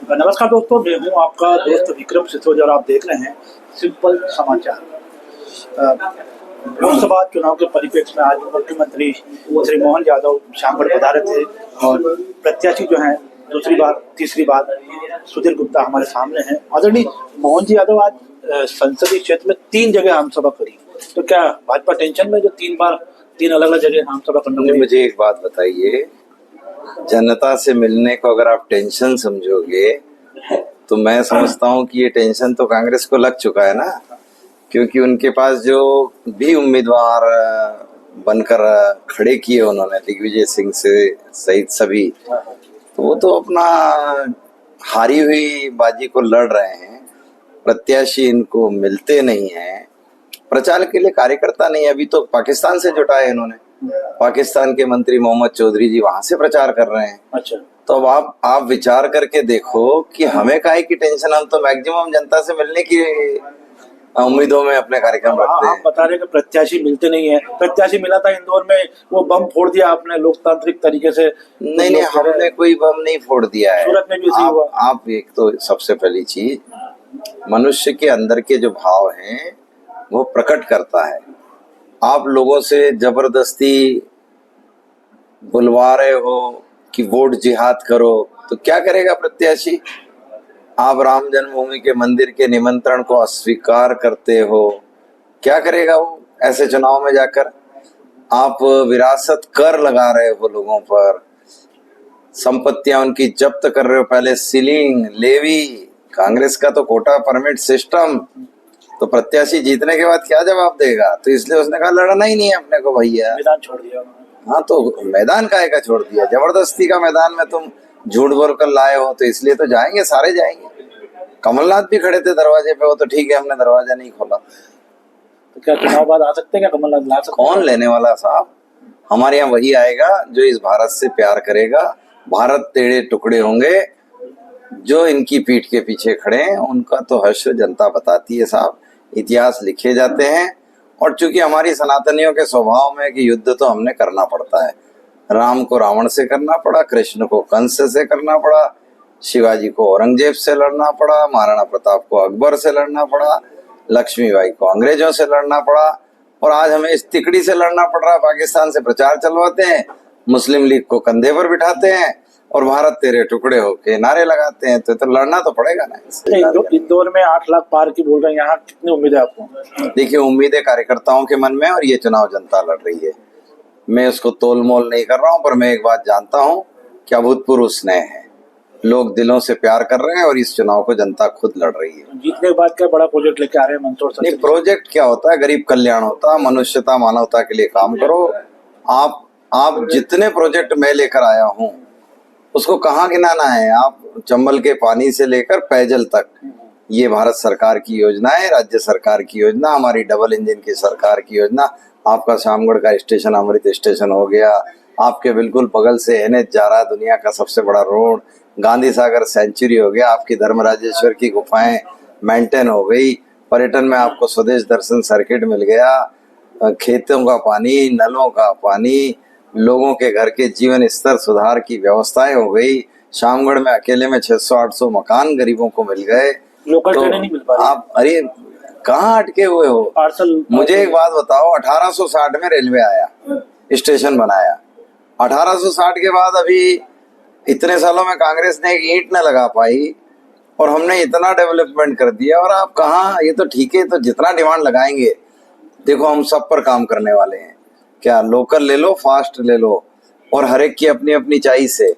नमस्कार दोस्तों, मैं हूं आपका दोस्त विक्रम सिसोदिया और आप देख रहे हैं सिंपल समाचार। लोकसभा चुनाव के परिप्रेक्ष्य में आज मुख्यमंत्री श्री मोहन यादव शामगढ़ पधारे थे और प्रत्याशी जो हैं तीसरी बार सुधीर गुप्ता हमारे सामने हैं। आदरणीय मोहन जी यादव आज संसदीय क्षेत्र में 3 जगह आमसभा करी, तो क्या भाजपा टेंशन में जो 3 अलग अलग जगह आमसभा करने में? मुझे एक बात बताइए, जनता से मिलने को अगर आप टेंशन समझोगे तो मैं समझता हूँ कि ये टेंशन तो कांग्रेस को लग चुका है ना, क्योंकि उनके पास जो भी उम्मीदवार बनकर खड़े किए उन्होंने दिग्विजय सिंह से सहित सभी, तो वो तो अपना हारी हुई बाजी को लड़ रहे हैं। प्रत्याशी इनको मिलते नहीं हैं, प्रचार के लिए कार्यकर्ता नहीं। अभी तो पाकिस्तान से जुटाए इन्होंने, पाकिस्तान के मंत्री मोहम्मद चौधरी जी वहां से प्रचार कर रहे हैं। अच्छा, तो अब आप विचार करके देखो कि हमें काहे की टेंशन। हम तो मैक्सिमम जनता से मिलने की उम्मीदों में अपने कार्यक्रम रखते हैं। आप बता रहे कि प्रत्याशी मिलते नहीं है। प्रत्याशी मिला था इंदौर में, वो बम फोड़ दिया आपने लोकतांत्रिक तरीके से। नहीं, हमने कोई बम नहीं फोड़ दिया है। सूरत में भी ऐसे हुआ। आप एक तो सबसे पहली चीज, मनुष्य के अंदर के जो भाव हैं वो प्रकट करता है। आप लोगों से जबरदस्ती बुलवा रहे हो कि वोट जिहाद करो, तो क्या करेगा प्रत्याशी? आप राम जन्मभूमि के मंदिर के निमंत्रण को अस्वीकार करते हो, क्या करेगा वो ऐसे चुनाव में जाकर? आप विरासत कर लगा रहे हो लोगों पर, संपत्तियां उनकी जब्त कर रहे हो, पहले सीलिंग लेवी। कांग्रेस का तो कोटा परमिट सिस्टम, तो प्रत्याशी जीतने के बाद क्या जवाब देगा? तो इसलिए उसने कहा लड़ना ही नहीं है अपने को भैया, मैदान छोड़ दिया। हाँ, तो मैदान काहे का छोड़ दिया? जबरदस्ती का मैदान में तुम झूठ बोल कर लाए हो, तो इसलिए तो जाएंगे, सारे जाएंगे। कमलनाथ भी खड़े थे दरवाजे पे, वो तो ठीक है, हमने दरवाजा नहीं खोला। तो क्या चुनाव बाद आ सकते हैं? क्या कमलनाथ ला सकते हैं? कौन लेने वाला साहब? हमारे यहाँ वही आएगा जो इस भारत से प्यार करेगा। भारत टेढ़े टुकड़े होंगे, जो इनकी पीठ के पीछे खड़े हैं उनका तो हश्र जनता बताती है साहब। इतिहास लिखे जाते हैं, और चूंकि हमारी सनातनियों के स्वभाव में कि युद्ध तो हमने करना पड़ता है। राम को रावण से करना पड़ा, कृष्ण को कंस से करना पड़ा, शिवाजी को औरंगजेब से लड़ना पड़ा, महाराणा प्रताप को अकबर से लड़ना पड़ा, लक्ष्मीबाई को अंग्रेजों से लड़ना पड़ा, और आज हमें इस तिकड़ी से लड़ना पड़ रहा। पाकिस्तान से प्रचार चलवाते हैं, मुस्लिम लीग को कंधे पर बिठाते हैं और भारत तेरे टुकड़े होके नारे लगाते हैं। तो लड़ना तो पड़ेगा ना। इंदौर में 8 लाख पार की बोल रहे हैं, यहाँ कितनी उम्मीद है आपको? देखिए, उम्मीदें कार्यकर्ताओं के मन में, और ये चुनाव जनता लड़ रही है। मैं उसको तोल मोल नहीं कर रहा हूँ, पर मैं एक बात जानता हूँ कि अभूतपूर्व स्नेह है, लोग दिलों से प्यार कर रहे हैं, और इस चुनाव को जनता खुद लड़ रही है। जीतने के बाद क्या बड़ा प्रोजेक्ट लेके आ रहे हैं मंदसौर से? नहीं, प्रोजेक्ट क्या होता है? गरीब कल्याण होता है, मनुष्यता मानवता के लिए काम करो। आप जितने प्रोजेक्ट मैं लेकर आया हूँ उसको कहाँ गिनाना है? आप चंबल के पानी से लेकर पेयजल तक, ये भारत सरकार की योजना है, राज्य सरकार की योजना, हमारी डबल इंजन की सरकार की योजना। आपका शामगढ़ का स्टेशन अमृत स्टेशन हो गया, आपके बिल्कुल बगल से एनएच जा रहा है, दुनिया का सबसे बड़ा रोड, गांधी सागर सेंचुरी हो गया, आपकी धर्मराजेश्वर की गुफाएं मेंटेन हो गई, पर्यटन में आपको स्वदेश दर्शन सर्किट मिल गया, खेतों का पानी, नलों का पानी, लोगों के घर के जीवन स्तर सुधार की व्यवस्थाएं हो गई। शामगढ़ में अकेले में 600-800 मकान गरीबों को मिल गए। लोकल ट्रेनें नहीं मिल पा रही। आप अरे कहाँ अटके हुए हो? पार्सल। मुझे एक बात बताओ, 1860 में रेलवे आया, स्टेशन बनाया। 1860 के बाद अभी इतने सालों में कांग्रेस ने एक ईंट न लगा पाई, और हमने इतना डेवलपमेंट कर दिया, और आप कहाँ? ये तो ठीक है, तो जितना डिमांड लगाएंगे, देखो हम सब पर काम करने वाले हैं। क्या लोकल ले लो, फास्ट ले लो, और हर एक की अपनी अपनी चॉइस है।